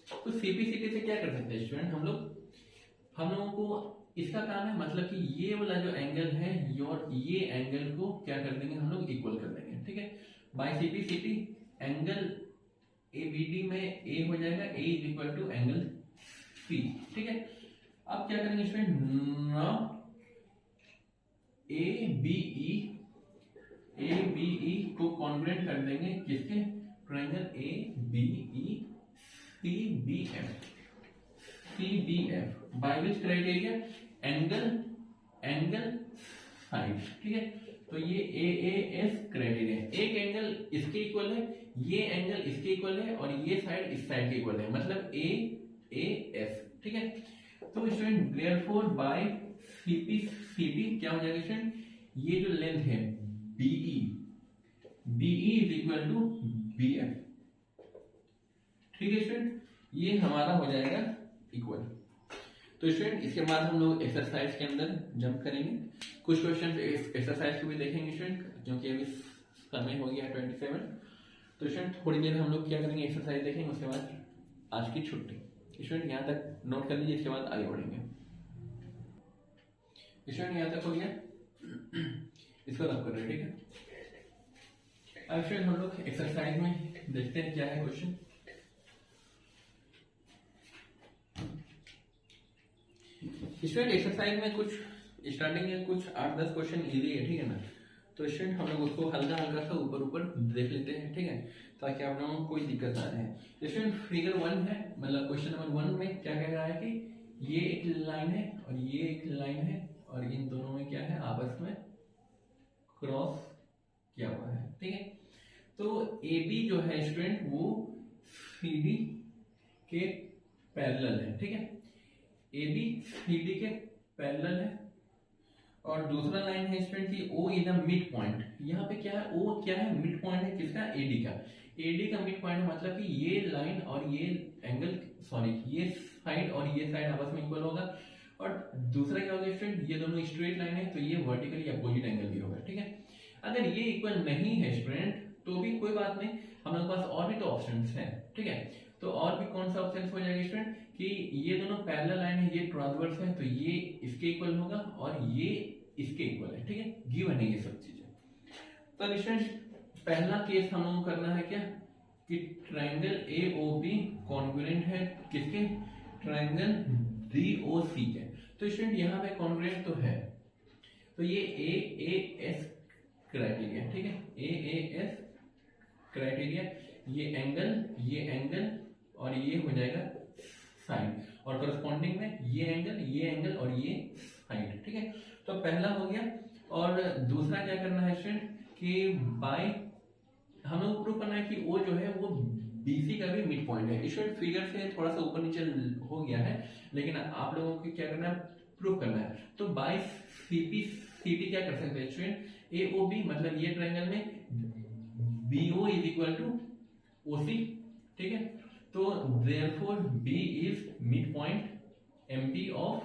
S1: तो सीपीसीटी से क्या कर सकते हैं स्टूडेंट हम लोगों को इसका काम है, मतलब कि ये वाला जो एंगल है और ये एंगल को क्या कर देंगे हम लोग, इक्वल कर देंगे, ठीक है। By CPCT angle A B D में ए हो जाएगा, A is equal to angle C, ठीक है। अब क्या करेंगे स्टूडेंट, ए बी ई को कॉन्ग्रुएंट कर देंगे किसके, triangle A B E C B F by which criteria, angle side, ठीक है। तो ये ए एस क्राइटेरिया, एक एंगल इसके इक्वल है, ये एंगल इसके इक्वल है, और ये साइड इस साइड के इक्वल है, मतलब ए एस, ठीक है। तो स्टूडेंट देयरफॉर बाय सीपीसीटी क्या हो जाएगा स्टूडेंट, ये जो लेंथ है BE is equal to B F, ठीक है स्टूडेंट, ये हमारा हो जाएगा इक्वल। तो स्टूडेंट इसके बाद हम लोग एक्सरसाइज के अंदर जंप करेंगे, कुछ क्वेश्चन एक्सरसाइज को भी देखेंगे स्टूडेंट, क्योंकि अभी समय हो गया 27। तो स्टूडेंट थोड़ी देर हम लोग क्या करेंगे, एक्सरसाइज देखेंगे, उसके बाद आज की छुट्टी। स्टूडेंट यहाँ तक नोट कर लीजिए, इसके बाद आगे बढ़ेंगे। स्टूडेंट यहाँ तक हो गया, इसको रब कर रहे हैं, ठीक है। अब स्टूडेंट हम लोग एक्सरसाइज में देखते हैं क्या है क्वेश्चन। स्टूडेंट एक्सरसाइज में कुछ स्टार्टिंग में कुछ 8-10 क्वेश्चन इजी है, ठीक है ना। तो स्टूडेंट हम लोग उसको हल्का हल्का सा ऊपर ऊपर देख लेते हैं, ठीक है, ताकि आप लोगों को कोई दिक्कत ना आए। स्टूडेंट फिगर 1 है, मतलब क्वेश्चन नंबर 1 में क्या कह रहा है कि ये एक लाइन है और ये एक लाइन है, और इन दोनों में क्या है, आपस में क्रॉस किया हुआ है, ठीक है। तो ए बी जो है स्टूडेंट वो सी डी के पैरेलल है, ठीक है, ए बी सी डी के पैरेलल है। और दूसरा लाइन है स्टूडेंट की O is the mid point, यहाँ पे क्या है, ओ क्या है, मिड पॉइंट है किसका, एडी का, एडी का मिड पॉइंट है, मतलब कि ये लाइन और ये एंगल, सॉरी ये साइड और ये साइड आपस में इक्वल होगा। और दूसरा क्या होगा स्टूडेंट, ये दोनों स्ट्रेट लाइन है, तो ये वर्टिकली अपोजिट एंगल भी होगा, ठीक है। अगर ये इक्वल नहीं है स्टूडेंट तो भी कोई बात नहीं, हम लोग के पास और भी तो ऑप्शंस हैं, ठीक है। तो और भी कौन सा ऑप्शन हो जाएगा स्टूडेंट कि ये दोनों पैरेलल लाइन है, ये ट्रांसवर्स है, तो ये इसके इक्वल होगा और ये इसके इक्वल है, ठीक है, गिवन है ये सब चीजें। तो स्टूडेंट पहला केस हम लोगों को करना है क्या कि triangle A O B congruent है किसके, ट्रायंगल डी ओ सी के। तो स्टूडेंट यहाँ पे कॉन्ग्रुएंट तो है, तो ये ए एस क्राइटेरिया, ठीक है, ए एस क्राइटेरिया, ये एंगल और ये हो जाएगा साइड, और करस्पॉन्डिंग में ये एंगल और ये साइड, ठीक है। तो पहला हो गया। और दूसरा क्या करना है स्टूडेंट कि बाय हम लोग प्रूव करना है कि वो जो है वो बीसी का भी मिड पॉइंट है। स्टूडेंट फिगर से थोड़ा सा ऊपर नीचे हो गया है, लेकिन आप लोगों को क्या करना है, प्रूव करना है। तो बाय सीपीसीटी क्या कर सकते हैं स्टूडेंट, ए ओ बी मतलब ये ट्रायंगल में B O is equal to O C, ठीक है। तो therefore B is mid point MP of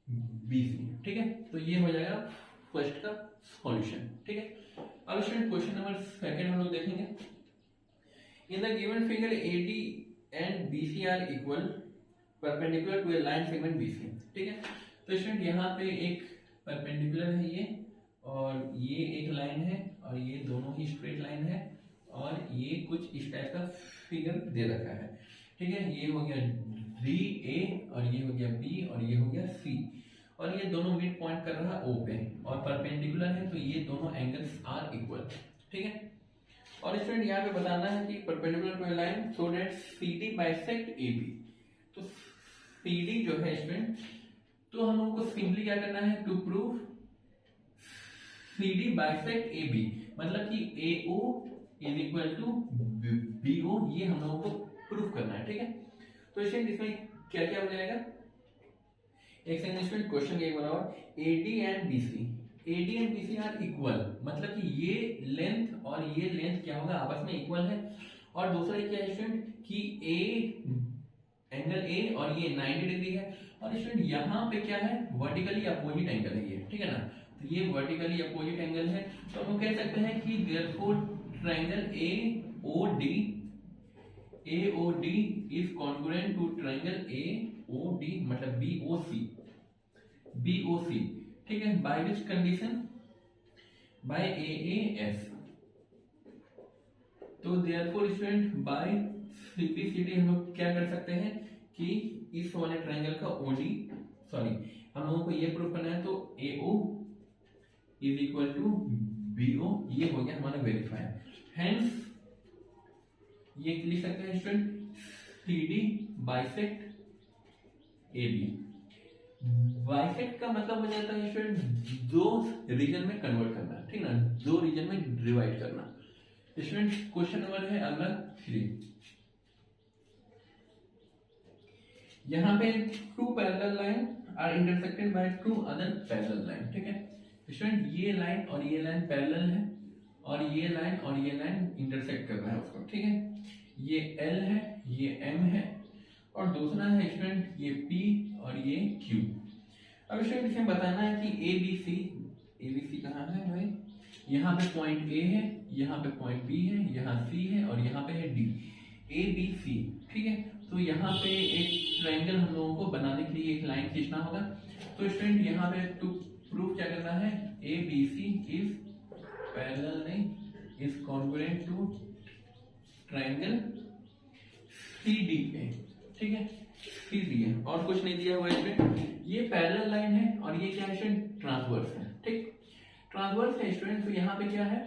S1: BC, ठीक है। तो ये हो जाएगा फर्स्ट का सॉल्यूशन, ठीक है। अब स्टूडेंट क्वेश्चन नंबर 2 हम लोग देखेंगे। In the given figure AD and BC are equal perpendicular to a line segment BC, ठीक है। तो स्टूडेंट यहाँ पे एक परपेंडिकुलर है ये, और ये एक लाइन है, और ये दोनों ही स्ट्रेट लाइन है, और ये कुछ इस टाइप का फिगर दे रखा है, ठीक है। ये हो गया डी ए और ये हो गया बी और ये हो गया सी, और ये दोनों मिड पॉइंट कर रहा है ओ पे और परपेंडिकुलर है, तो ये दोनों एंगल्स आर इक्वल, ठीक है। और स्टूडेंट यहाँ पे बताना है कि perpendicular to a line so that CD bisect AB। तो CD जो है स्टूडेंट, तो हम लोगों को सिंपली क्या करना है, to prove CD bisect AB, मतलब कि AO is equal to BO, ये हम लोगों को प्रूव करना है, ठीक है। तो स्टूडेंट इसमें क्या क्या हो जाएगा, एक सेकंड स्टूडेंट, क्वेश्चन ये बराबर AD and BC are equal, मतलब कि ये लेंथ और ये लेंथ क्या होगा, आपस में इक्वल है। और दूसरा क्या है स्टूडेंट कि एंगल A और ये 90 डिग्री है, और स्टूडेंट यहाँ पे क्या है, वर्टिकली अपोजिट एंगल है ये, ठीक है ना। तो ये वर्टिकली अपोजिट एंगल है, तो हम कह सकते हैं कि therefore triangle AOD is congruent to triangle AOD, मतलब BOC, ठीक है। By which condition, by AAS। तो देयरफॉर स्टूडेंट बाय सिंपलिसिटी हम लोग क्या कर सकते हैं कि इस वाले ट्रायंगल का हम लोगों को ये प्रूव करना है, तो AO is equal to BO, ये हो गया हमारा वेरीफायर। हेंस ये लिख सकते हैं student CD bisect AB। Bisect का मतलब हो जाता है स्टूडेंट दो रीजन में कन्वर्ट करना, ठीक ना, दो रीजन में डिवाइड करना। स्टूडेंट क्वेश्चन नंबर है अगला 3, यहाँ पे two parallel line are intersected by two other parallel line, ठीक है। स्टूडेंट ये लाइन और ये लाइन पैरेलल है, और ये लाइन और ये लाइन इंटरसेक्ट कर रहा है उसको, ठीक है। ये L है, ये M है, और दूसरा है स्टूडेंट ये P और ये Q। अब स्टूडेंट इसमें बताना है कि ABC कहाँ है भाई, यहाँ पे पॉइंट A है, यहाँ पे पॉइंट B है, यहाँ C है और यहाँ पे है D, ABC, ठीक है। तो यहाँ पे एक ट्रायंगल हम लोगों को बनाने के लिए एक लाइन खींचना होगा। तो स्टूडेंट यहाँ पे टू प्रूफ क्या करना है, ABC इज पैरेलल नहीं, is congruent to triangle CDA, ठीक है, CDA, और कुछ नहीं दिया हुआ है। ये पैरेलल लाइन है और ये क्या है स्टूडेंट, ट्रांसवर्स है, ठीक, ट्रांसवर्स है स्टूडेंट। तो यहाँ पे क्या है,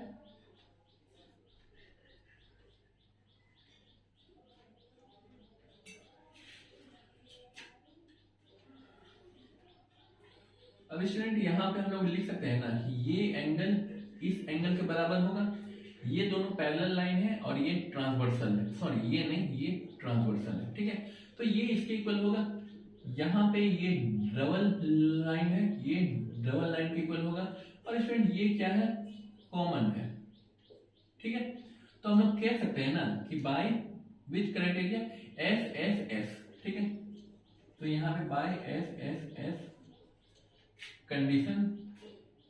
S1: अब स्टूडेंट यहाँ पे हम लोग लिख सकते हैं ना कि ये एंगल इस एंगल के बराबर होगा, ये दोनों पैरेलल लाइन है और ये ट्रांसवर्सल है, सॉरी ये नहीं, ये ट्रांसवर्सल है, ठीक है। तो ये इसके इक्वल होगा, यहाँ पे ये डबल लाइन है, ये डबल लाइन के इक्वल होगा, और स्टूडेंट ये क्या है, कॉमन है, ठीक है। तो हम लोग कह सकते हैं ना कि बाय विच क्राइटेरिया, SSS, ठीक है। तो यहाँ पे by SSS condition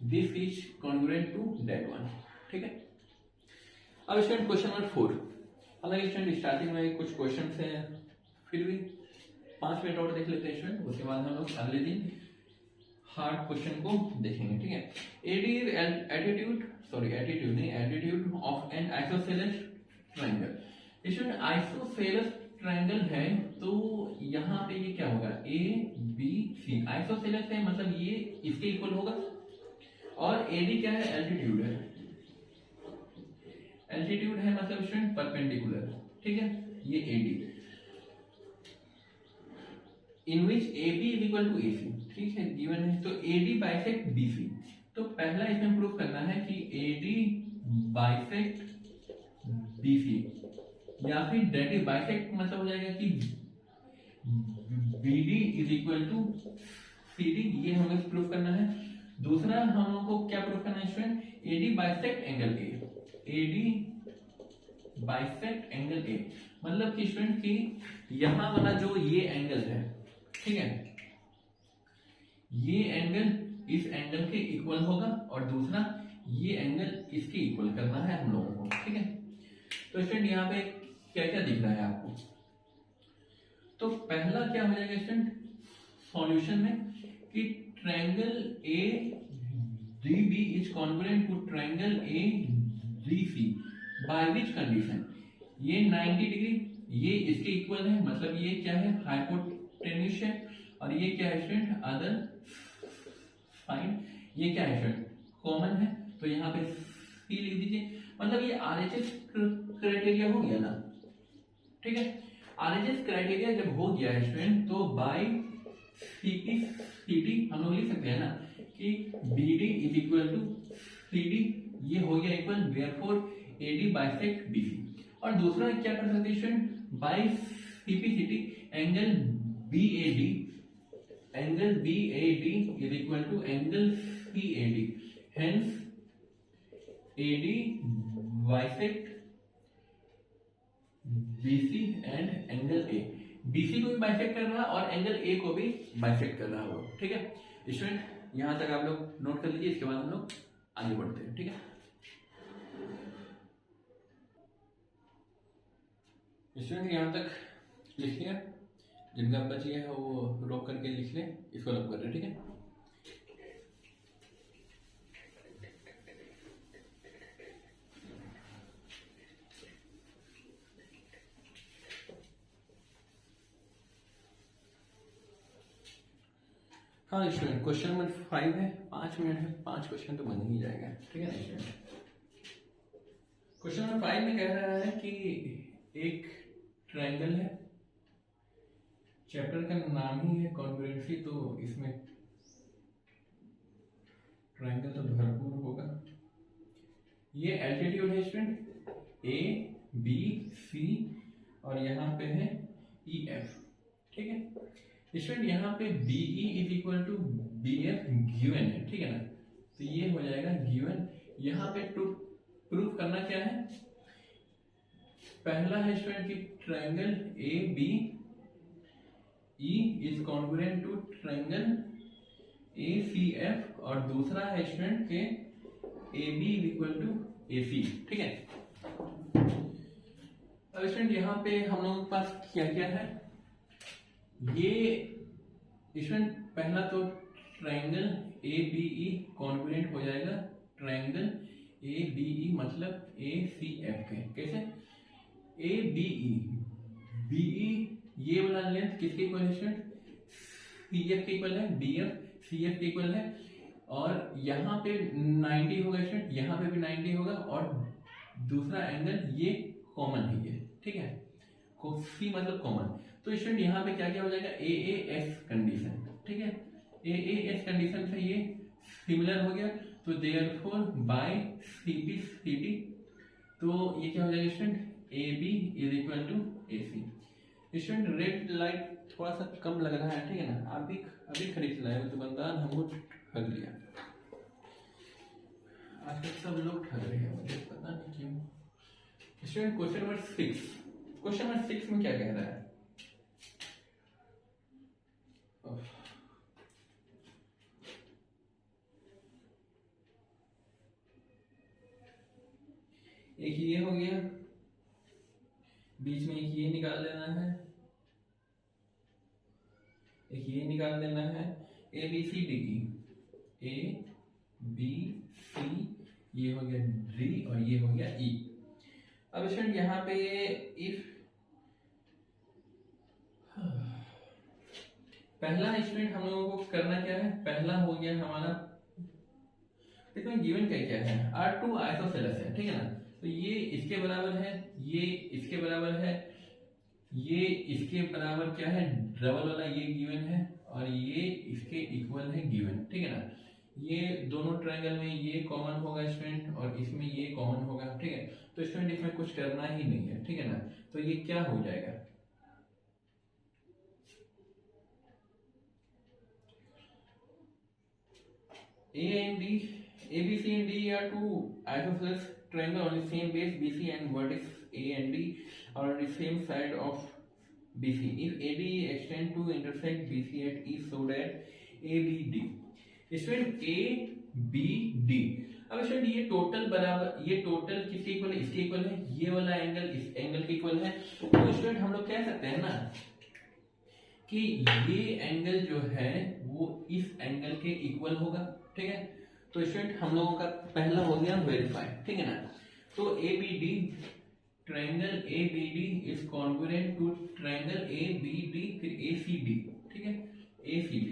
S1: this is congruent to that one, ठीक है। अब स्टूडेंट क्वेश्चन नंबर 4, हालांकि स्टूडेंट स्टार्टिंग में कुछ क्वेश्चन हैं, फिर भी 5 मिनट और देख लेते हैं स्टूडेंट, उसके बाद हम लोग अगले दिन हार्ड क्वेश्चन को देखेंगे, ठीक है। AD is attitude of N isosceles triangle. Student isosceles triangle है, तो यहाँ पे ये क्या होगा, ABC आइसोसेलेस है, मतलब ये इसके इक्वल होगा, और AD क्या है, एल्टीट्यूड है, मतलब स्टूडेंट परपेंडिकुलर, ठीक है, ये AD in which AB is equal to AC, ठीक है, गिवन है। तो AD बाइसेक्ट BC, तो पहला इसमें प्रूफ करना है कि AD बाइसेक्ट BC, या फिर डेट इज बाइसेक्ट मतलब हो जाएगा कि BD is equal to CD, ये हमें प्रूफ करना है। दूसरा हम लोग को क्या प्रूफ करना है student, AD bisect angle A, AD bisect angle A, मतलब कि स्टूडेंट की यहां वाला जो ये एंगल है, ठीक है, ये एंगल इस एंगल के इक्वल होगा, और दूसरा ये एंगल इसके इक्वल करना है हम लोगों को, ठीक है। तो स्टूडेंट यहाँ पे क्या क्या दिख रहा है आपको, तो पहला क्या हो जाएगा स्टूडेंट सॉल्यूशन में कि triangle ADB is congruent to triangle ADC, by which condition, ये 90 डिग्री ये इसके इक्वल है, मतलब ये क्या है हाइपोटेन्यूस है, और ये क्या है स्टूडेंट अदर साइड, ये क्या है स्टूडेंट कॉमन है, तो यहाँ पे सी लिख दीजिए। मतलब ये आरएचएस क्राइटेरिया हो गया ना, ठीक है। आरएचएस क्राइटेरिया जब हो गया है स्टूडेंट, तो बाय सीपी सीडी हम लोग लिख सकते हैं ना कि BD is equal to CD, ये हो गया equal, therefore AD bisect BC. और दूसरा क्या कर सकते हैं student, by CPCT angle BAD, angle BAD is equal to angle CAD, hence AD bisect BC and angle A, BC को भी बाइसेक्ट कर रहा है और एंगल ए को भी बाइसेक्ट कर रहा होगा, ठीक है स्टूडेंट। यहां तक आप लोग नोट कर लीजिए, इसके बाद हम लोग आगे बढ़ते हैं, ठीक है स्टूडेंट। यहां तक लिख लिया, जिनका बची है वो रोक करके लिख ले, इसको लब कर रहे हैं, ठीक है। हाँ स्टूडेंट, क्वेश्चन नंबर 5 है, 5 मिनट है, 5 क्वेश्चन तो बन ही जाएगा, ठीक है ना स्टूडेंट। क्वेश्चन नंबर 5 में कह रहा है कि एक ट्रायंगल है, चैप्टर का नाम ही है कॉन्ग्रुएंसी, तो इसमें ट्रायंगल तो भरपूर होगा। ये एल्टीट्यूड है स्टूडेंट ए बी सी, और यहाँ पे है ई एफ, ठीक है स्टूडेंट। यहाँ पे BE is equal to B F given है, ठीक है ना, तो ये हो जाएगा गिवन। यहाँ पे प्रूफ करना क्या है, पहला है स्टूडेंट कि triangle A B E is congruent to triangle A C F, और दूसरा है स्टूडेंट के A B is equal to A C, ठीक है। अब स्टूडेंट यहाँ पे हम लोगों के पास क्या क्या है, ये स्टूडेंट पहला तो triangle A B E congruent हो जाएगा ट्रायंगल ए बी ई मतलब ए सी एफ के, कैसे ए बी ई ये वाला लेंथ किसके इक्वल है स्टूडेंट, सी एफ के इक्वल है, बी एफ सी एफ के इक्वल है, और यहाँ पे 90 होगा स्टूडेंट, यहाँ पे भी 90 होगा, और दूसरा एंगल ये कॉमन है ये, ठीक है, सी मतलब कॉमन। तो स्टूडेंट यहाँ पे क्या क्या हो जाएगा, ए एस कंडीशन, ठीक है, ए एस कंडीशन से ये सिमिलर हो गया, तो therefore by C P C T, तो ये क्या हो जाएगा student A B is equal to A C. Student red light थोड़ा सा कम लग रहा है, ठीक है ना, आप भी अभी खरीद लाए तो बंदान हमको ठग लिया, आजकल सब लोग ठग रहे हैं, मुझे पता नहीं क्यों। Student question number 6, question number 6 में क्या कह रहा है, एक ये हो गया, बीच में एक ये निकाल लेना है, एक ये निकाल लेना है, ए बी सी डी की, ए बी सी ये हो गया डी, और ये हो गया ई। अब स्टूडेंट यहाँ पे इफ पहला स्टूडेंट हम लोगों को करना क्या है, पहला हो गया हमारा, इसमें गिवन क्या क्या है, R2 आइसोसेलेस है, ठीक है ना, तो ये इसके बराबर है, ये इसके बराबर है, ये इसके बराबर क्या है डबल वाला ये गिवन है, और ये इसके इक्वल है गिवन, ठीक है ना। ये दोनों ट्रायंगल में ये कॉमन होगा स्टूडेंट, और इसमें ये कॉमन होगा, ठीक है, तो स्टूडेंट इसमें कुछ करना ही नहीं है, ठीक है ना, तो ये क्या हो जाएगा, A and D, A, B, C and D are two isosceles triangle on the same base BC and vertex A and D are on the same side of BC. If AD extend to intersect BC at E so that ABD. Student A B D, अब student ये total बराबर, ये total किसके equal है, इसके equal है, ये वाला एंगल इस एंगल के इक्वल है, तो स्टूडेंट हम लोग कह सकते हैं ना कि ये एंगल जो है वो इस एंगल के इक्वल होगा, ठीक है। तो स्टूडेंट हम लोगों का पहला हो गया वेरीफाई, ठीक है ना। तो ABD, triangle ABD is congruent to triangle ABD, फिर ACD, ठीक है, ACD,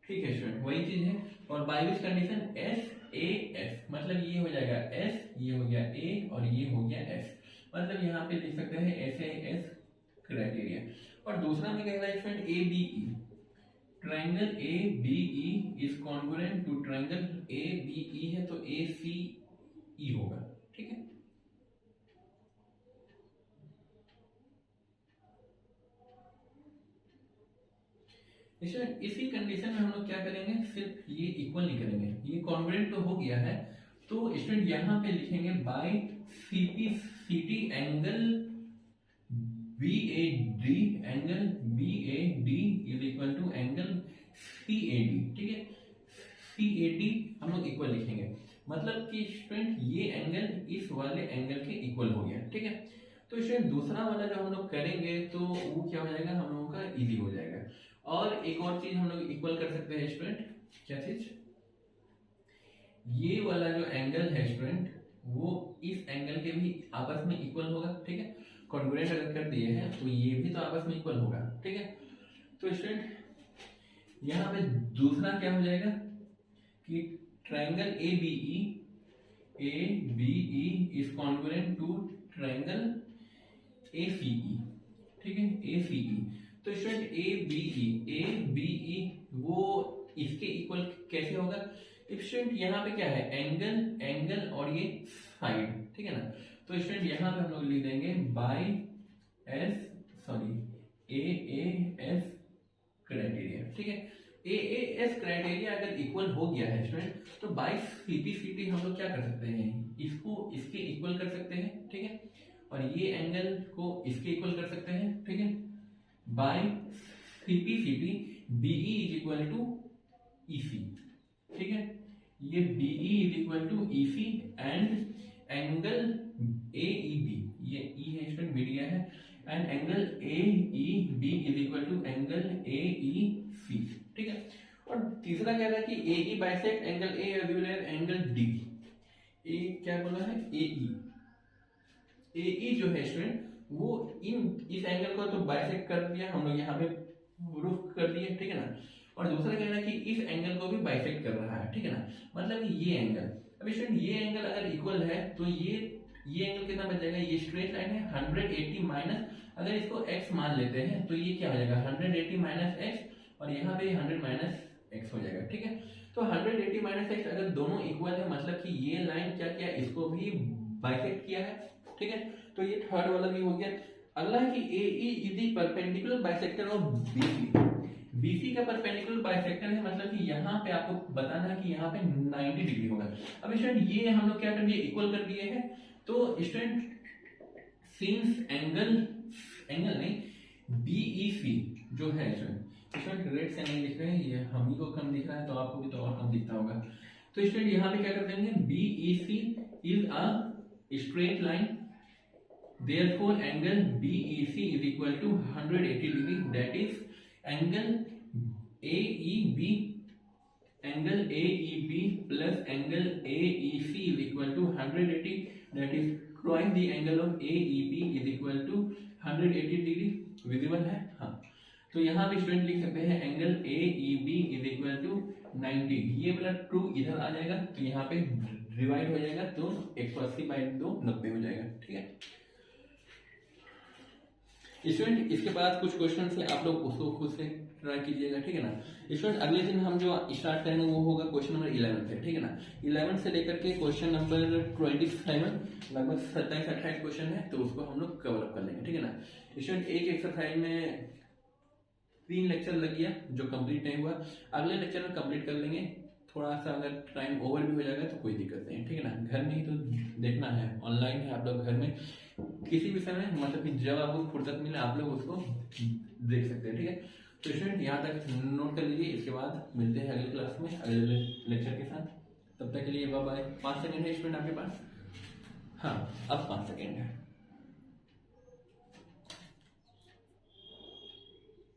S1: ठीक है स्टूडेंट, वही चीज है। और बाय विच कंडीशन, SAS, मतलब ये हो जाएगा S, ये हो गया A और ये हो गया S, मतलब यहाँ पे लिख सकते हैं SAS क्राइटेरिया। और दूसरा में कह रहा है student ABE, triangle ABE is congruent to triangle ABE है तो ACE होगा, ठीक है। इसी कंडीशन में हम लोग क्या करेंगे, सिर्फ ये इक्वल नहीं करेंगे, ये कॉन्ग्रुएंट तो हो गया है, तो स्टूडेंट यहाँ पे लिखेंगे by CPCT angle BAD, angle BAD is equal to angle CAD, ठीक है, CAD हम लोग इक्वल लिखेंगे, मतलब कि स्टूडेंट ये एंगल इस वाले एंगल के इक्वल हो गया, ठीक है। तो स्टूडेंट दूसरा वाला जो हम लोग करेंगे तो वो क्या हो जाएगा, हम लोगों का इजी हो जाएगा। और एक और चीज हम लोग इक्वल कर सकते हैं स्टूडेंट, क्या चीज, ये वाला जो एंगल है स्टूडेंट वो इस एंगल के भी आपस में इक्वल होगा, ठीक है, कॉन्ग्रुएंट अगर कर दिए हैं तो ये भी तो आपस में इक्वल होगा, ठीक है। तो स्टूडेंट यहाँ पे दूसरा क्या हो जाएगा कि triangle ABE is congruent to triangle ACE, ठीक है, ACE। तो स्टूडेंट ABE वो इसके इक्वल कैसे होगा, स्टूडेंट यहाँ पे क्या है, एंगल और ये साइड, ठीक है ना। तो स्टूडेंट यहाँ पे हम लोग लिख देंगे बाय AAS क्राइटेरिया, ठीक है। AAS क्राइटेरिया अगर इक्वल हो गया है स्टूडेंट तो बाय CPCT हम लोग क्या कर सकते हैं, इसको इसके इक्वल कर सकते हैं, ठीक है, और ये एंगल को इसके इक्वल कर सकते हैं, ठीक है, by CPCT BE is equal to EC, ठीक है, ये BE is equal to EC and angle AEB, ये E है स्टूडेंट, मीडिया है, and angle AEB is equal to angle AEC, ठीक है। और तीसरा क्या था कि AE bisect angle A angle D, ए क्या बोला है, AE जो है स्टूडेंट वो इस एंगल को तो बाइसेक्ट कर दिया हम लोग, यहाँ पे प्रूफ कर दिए, ठीक है ना। और दूसरा क्या है कि इस एंगल को भी बाइसेक्ट कर रहा है, ठीक है ना, मतलब ये एंगल, अब स्टूडेंट ये एंगल अगर इक्वल है तो ये एंगल कितना बच जाएगा, ये स्ट्रेट लाइन है 180 माइनस, अगर इसको x मान लेते हैं तो ये क्या हो जाएगा 180 माइनस x, और यहाँ पे 100 माइनस x हो जाएगा, ठीक है। तो 180 माइनस x अगर दोनों इक्वल है मतलब कि ये लाइन क्या किया, इसको भी बाइसेक्ट किया है, ठीक है। तो ये थर्ड वाला भी हो गया। अगला है कि AE is the perpendicular bisector of BC का परपेंडिकुलर बाइसेक्टर है, मतलब कि यहाँ पे आपको बताना है कि यहाँ पे 90 डिग्री होगा। अब स्टूडेंट ये हम लोग क्या कर दिए, इक्वल कर दिए हैं, तो स्टूडेंट सिंस एंगल नहीं BEC जो है स्टूडेंट रेड से नहीं लिख रहे हैं, ये हम ही को कम दिख रहा है तो आपको भी तो और कम दिखता होगा। तो स्टूडेंट यहाँ पे क्या कर देंगे, BEC is a straight line, therefore angle BEC is equal to 180 degree, that is angle AEB plus angle AEC is equal to 180, that is twice the angle of AEB is equal to 180 degree, visible है, हाँ। तो यहाँ पे student लिख सकते हैं angle AEB is equal to 90, ये वाला 2 इधर आ जाएगा तो यहाँ पे डिवाइड हो जाएगा तो 180 बाई 2 90 हो जाएगा, ठीक है स्टूडेंट। इसके बाद कुछ क्वेश्चन है, आप लोग उसको खुद से ट्राई कीजिएगा, ठीक है ना स्टूडेंट। अगले दिन हम जो स्टार्ट करेंगे वो होगा क्वेश्चन नंबर 11 से, ठीक है ना। 11 से लेकर के क्वेश्चन नंबर 27 लगभग 27-28 क्वेश्चन है, तो उसको हम लोग कवर अप कर लेंगे, ठीक है ना स्टूडेंट। एक एक्सरसाइज में 3 लेक्चर लग गया जो कंप्लीट नहीं हुआ, अगले लेक्चर में कंप्लीट कर लेंगे। थोड़ा सा अगर टाइम ओवर भी हो जाएगा तो कोई दिक्कत नहीं, ठीक है ना। घर में ही तो देखना है, ऑनलाइन है, आप लोग घर में किसी भी समय मतलब कि जब आपको फुर्सत मिले आप लोग उसको देख सकते हैं, ठीक है। तो स्टूडेंट यहाँ तक नोट कर लीजिए, इसके बाद मिलते हैं अगले क्लास में अगले लेक्चर के साथ। तब तक के लिए बाय बाय। 5 सेकेंड है स्टूडेंट आपके पास, हाँ अब 5 सेकेंड है।